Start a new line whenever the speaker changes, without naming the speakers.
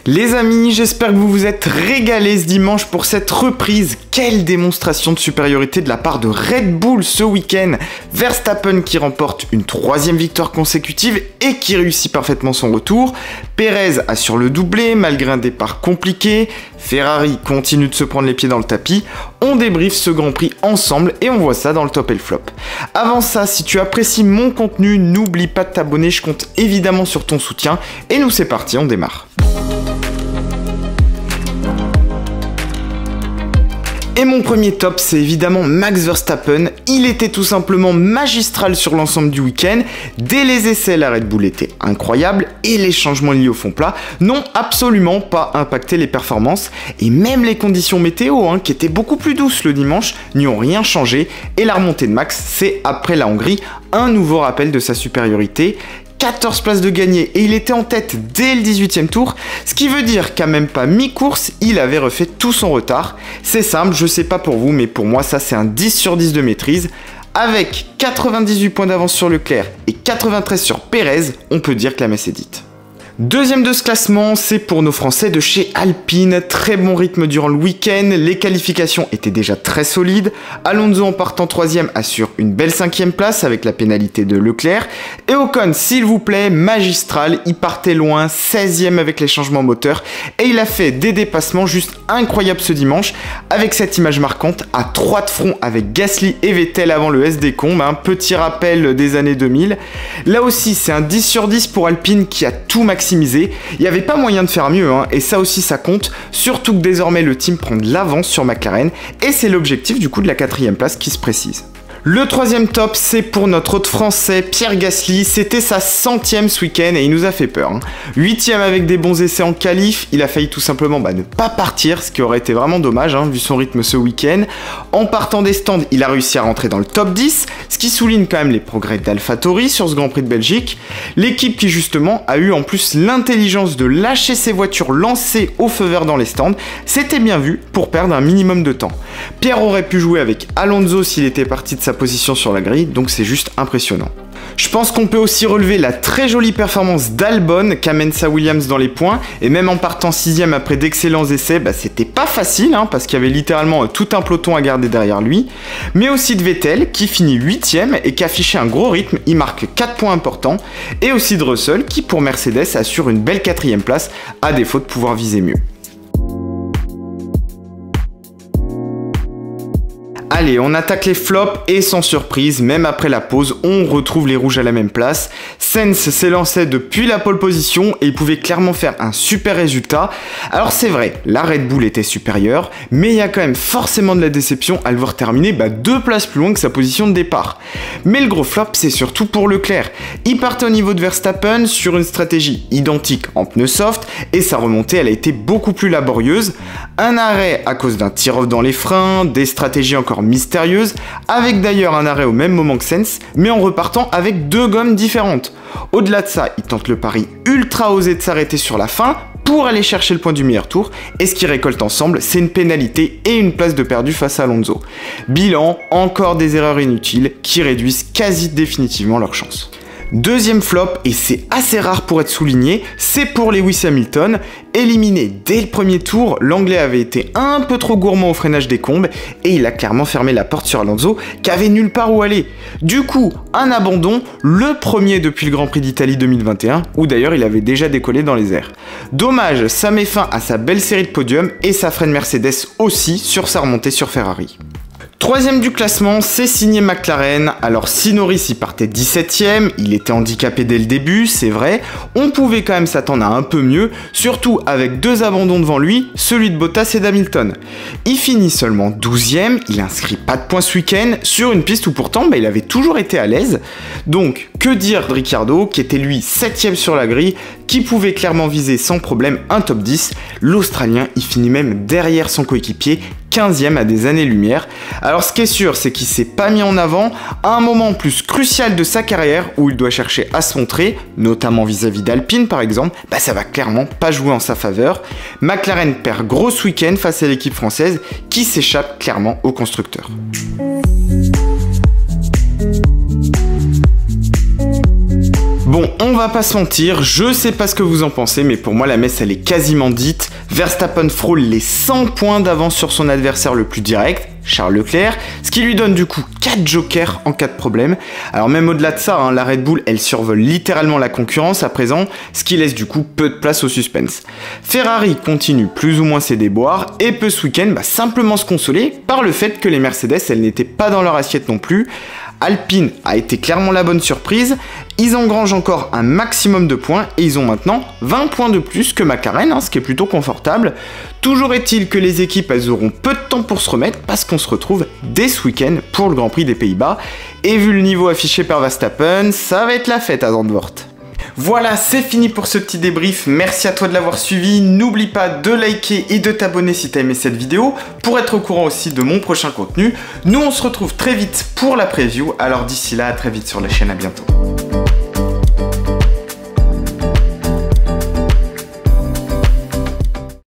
Les amis, j'espère que vous vous êtes régalés ce dimanche pour cette reprise. Quelle démonstration de supériorité de la part de Red Bull ce week-end. Verstappen qui remporte une 3e victoire consécutive et qui réussit parfaitement son retour. Perez assure le doublé malgré un départ compliqué. Ferrari continue de se prendre les pieds dans le tapis. On débriefe ce Grand Prix ensemble et on voit ça dans le top et le flop. Avant ça, si tu apprécies mon contenu, n'oublie pas de t'abonner, je compte évidemment sur ton soutien. Et nous c'est parti, on démarre. Et mon premier top, c'est évidemment Max Verstappen. Il était tout simplement magistral sur l'ensemble du week-end. Dès les essais, la Red Bull était incroyable et les changements liés au fond plat n'ont absolument pas impacté les performances. Et même les conditions météo, qui étaient beaucoup plus douces le dimanche, n'y ont rien changé. Et la remontée de Max, c'est après la Hongrie, un nouveau rappel de sa supériorité. 14 places de gagné et il était en tête dès le 18e tour, ce qui veut dire qu'à même pas mi-course, il avait refait tout son retard. C'est simple, je sais pas pour vous, mais pour moi ça c'est un 10 sur 10 de maîtrise. Avec 98 points d'avance sur Leclerc et 93 sur Perez, on peut dire que la messe est dite. Deuxième de ce classement, c'est pour nos Français de chez Alpine. Très bon rythme durant le week-end, les qualifications étaient déjà très solides. Alonso en partant 3e assure une belle 5e place avec la pénalité de Leclerc. Et Ocon, s'il vous plaît, magistral, il partait loin, 16e avec les changements moteurs. Et il a fait des dépassements juste incroyables ce dimanche, avec cette image marquante à 3 de front avec Gasly et Vettel avant le SD Combe, un petit rappel des années 2000. Là aussi, c'est un 10 sur 10 pour Alpine qui a tout maximisé. Il n'y avait pas moyen de faire mieux, et ça aussi ça compte, surtout que désormais le team prend de l'avance sur McLaren, et c'est l'objectif du coup de la 4e place qui se précise. Le 3e top, c'est pour notre hôte français, Pierre Gasly. C'était sa 100e ce week-end et il nous a fait peur. 8e avec des bons essais en qualif, il a failli tout simplement ne pas partir, ce qui aurait été vraiment dommage vu son rythme ce week-end. En partant des stands, il a réussi à rentrer dans le top 10, ce qui souligne quand même les progrès d'AlphaTauri sur ce Grand Prix de Belgique. L'équipe qui justement a eu en plus l'intelligence de lâcher ses voitures lancées au feu vert dans les stands, c'était bien vu pour perdre un minimum de temps. Pierre aurait pu jouer avec Alonso s'il était parti de sa position sur la grille, donc c'est juste impressionnant. Je pense qu'on peut aussi relever la très jolie performance d'Albon qu'amène sa Williams dans les points, et même en partant 6e après d'excellents essais, c'était pas facile, parce qu'il y avait littéralement tout un peloton à garder derrière lui, mais aussi de Vettel qui finit 8e et qui affichait un gros rythme, il marque 4 points importants, et aussi de Russell qui pour Mercedes assure une belle 4e place à défaut de pouvoir viser mieux. Allez, on attaque les flops et sans surprise, même après la pause, on retrouve les rouges à la même place. Sainz s'est lancé depuis la pole position et il pouvait clairement faire un super résultat. Alors c'est vrai, la Red Bull était supérieure, mais il y a quand même forcément de la déception à le voir terminer 2 places plus loin que sa position de départ. Mais le gros flop, c'est surtout pour Leclerc. Il partait au niveau de Verstappen sur une stratégie identique en pneus soft et sa remontée elle a été beaucoup plus laborieuse. Un arrêt à cause d'un tir-off dans les freins, des stratégies encore mystérieuse, avec d'ailleurs un arrêt au même moment que Sainz, mais en repartant avec 2 gommes différentes. Au-delà de ça, il tente le pari ultra osé de s'arrêter sur la fin pour aller chercher le point du meilleur tour, et ce qu'ils récoltent ensemble, c'est une pénalité et une place de perdu face à Alonso. Bilan, encore des erreurs inutiles qui réduisent quasi définitivement leurs chances. Deuxième flop, et c'est assez rare pour être souligné, c'est pour Lewis Hamilton. Éliminé dès le premier tour, l'Anglais avait été un peu trop gourmand au freinage des combes et il a clairement fermé la porte sur Alonso qui avait nulle part où aller. Du coup, un abandon, le premier depuis le Grand Prix d'Italie 2021, où d'ailleurs il avait déjà décollé dans les airs. Dommage, ça met fin à sa belle série de podiums et ça freine Mercedes aussi sur sa remontée sur Ferrari. 3e du classement, c'est signé McLaren. Alors si Norris y partait 17e, il était handicapé dès le début, c'est vrai, on pouvait quand même s'attendre à un peu mieux, surtout avec 2 abandons devant lui, celui de Bottas et d'Hamilton. Il finit seulement 12e, il inscrit pas de points ce week-end, sur une piste où pourtant il avait toujours été à l'aise. Donc que dire de Ricciardo, qui était lui 7e sur la grille, qui pouvait clairement viser sans problème un top 10, l'Australien il finit même derrière son coéquipier, 15e à des années-lumière. Alors ce qui est sûr, c'est qu'il s'est pas mis en avant à un moment plus crucial de sa carrière où il doit chercher à se montrer, notamment vis-à-vis d'Alpine par exemple, ça va clairement pas jouer en sa faveur. McLaren perd gros ce week-end face à l'équipe française qui s'échappe clairement au constructeur. Bon, on va pas se mentir, je sais pas ce que vous en pensez, mais pour moi la messe elle est quasiment dite. Verstappen frôle les 100 points d'avance sur son adversaire le plus direct, Charles Leclerc, ce qui lui donne du coup 4 jokers en cas de problème. Alors même au-delà de ça, la Red Bull elle survole littéralement la concurrence à présent, ce qui laisse du coup peu de place au suspense. Ferrari continue plus ou moins ses déboires et peut ce week-end simplement se consoler par le fait que les Mercedes elles n'étaient pas dans leur assiette non plus. Alpine a été clairement la bonne surprise, ils engrangent encore un maximum de points et ils ont maintenant 20 points de plus que McLaren, ce qui est plutôt confortable. Toujours est-il que les équipes elles auront peu de temps pour se remettre parce qu'on se retrouve dès ce week-end pour le Grand Prix des Pays-Bas. Et vu le niveau affiché par Verstappen, ça va être la fête à Zandvoort. Voilà, c'est fini pour ce petit débrief, merci à toi de l'avoir suivi, n'oublie pas de liker et de t'abonner si t'as aimé cette vidéo, pour être au courant aussi de mon prochain contenu. Nous on se retrouve très vite pour la preview, alors d'ici là, à très vite sur la chaîne, à bientôt.